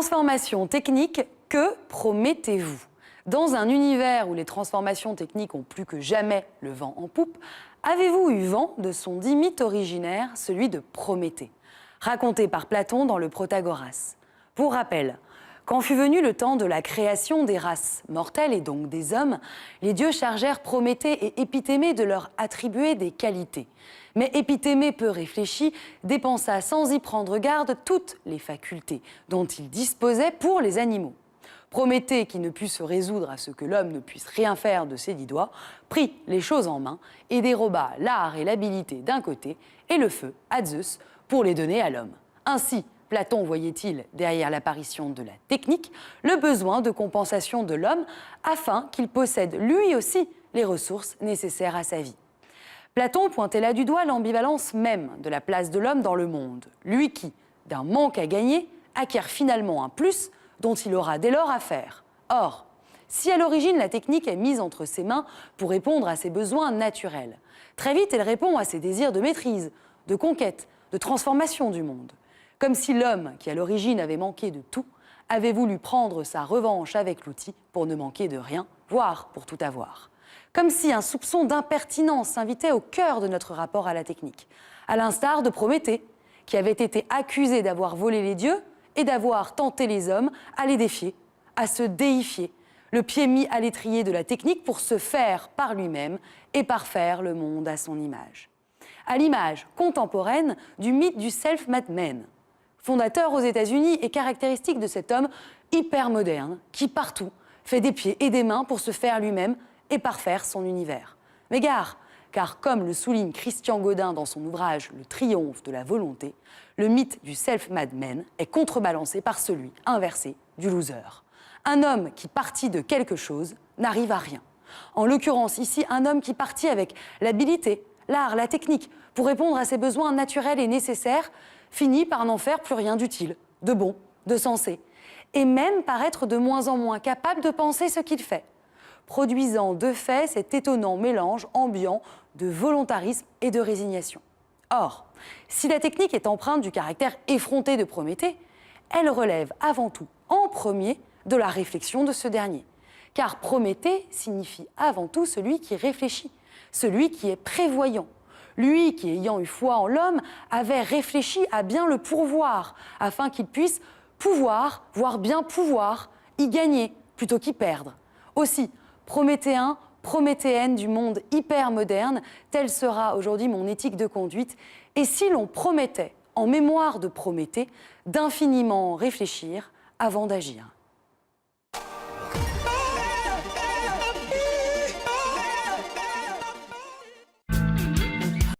Transformation technique, que promettez-vous? Dans un univers où les transformations techniques ont plus que jamais le vent en poupe, avez-vous eu vent de son dit mythe originaire, celui de Prométhée, raconté par Platon dans le Protagoras? Pour rappel, quand fut venu le temps de la création des races mortelles et donc des hommes, les dieux chargèrent Prométhée et Épithémée de leur attribuer des qualités. Mais Épithémée, peu réfléchi, dépensa sans y prendre garde toutes les facultés dont il disposait pour les animaux. Prométhée, qui ne put se résoudre à ce que l'homme ne puisse rien faire de ses 10 doigts, prit les choses en main et déroba l'art et l'habileté d'un côté et le feu à Zeus pour les donner à l'homme. Ainsi, Platon voyait-il, derrière l'apparition de la technique, le besoin de compensation de l'homme afin qu'il possède lui aussi les ressources nécessaires à sa vie. Platon pointait là du doigt l'ambivalence même de la place de l'homme dans le monde, lui qui, d'un manque à gagner, acquiert finalement un plus dont il aura dès lors à faire. Or, si à l'origine la technique est mise entre ses mains pour répondre à ses besoins naturels, très vite elle répond à ses désirs de maîtrise, de conquête, de transformation du monde. Comme si l'homme, qui à l'origine avait manqué de tout, avait voulu prendre sa revanche avec l'outil pour ne manquer de rien, voire pour tout avoir. Comme si un soupçon d'impertinence s'invitait au cœur de notre rapport à la technique, à l'instar de Prométhée, qui avait été accusé d'avoir volé les dieux et d'avoir tenté les hommes à les défier, à se déifier, le pied mis à l'étrier de la technique pour se faire par lui-même et parfaire le monde à son image. À l'image contemporaine du mythe du self-made man, fondateur aux États-Unis et caractéristique de cet homme hyper moderne qui partout fait des pieds et des mains pour se faire lui-même et parfaire son univers. Mais gare, car comme le souligne Christian Godin dans son ouvrage Le triomphe de la volonté, le mythe du self-made man est contrebalancé par celui inversé du loser. Un homme qui partit de quelque chose n'arrive à rien. En l'occurrence ici, un homme qui partit avec l'habilité, l'art, la technique, pour répondre à ses besoins naturels et nécessaires, finit par n'en faire plus rien d'utile, de bon, de sensé, et même par être de moins en moins capable de penser ce qu'il fait, produisant de fait cet étonnant mélange ambiant de volontarisme et de résignation. Or, si la technique est empreinte du caractère effronté de Prométhée, elle relève avant tout, en premier, de la réflexion de ce dernier. Car Prométhée signifie avant tout celui qui réfléchit, celui qui est prévoyant. Lui qui, ayant eu foi en l'homme, avait réfléchi à bien le pourvoir, afin qu'il puisse pouvoir, voire bien pouvoir, y gagner plutôt qu'y perdre. Aussi, prométhéen, prométhéenne du monde hyper moderne, telle sera aujourd'hui mon éthique de conduite. Et si l'on promettait, en mémoire de Prométhée, d'infiniment réfléchir avant d'agir.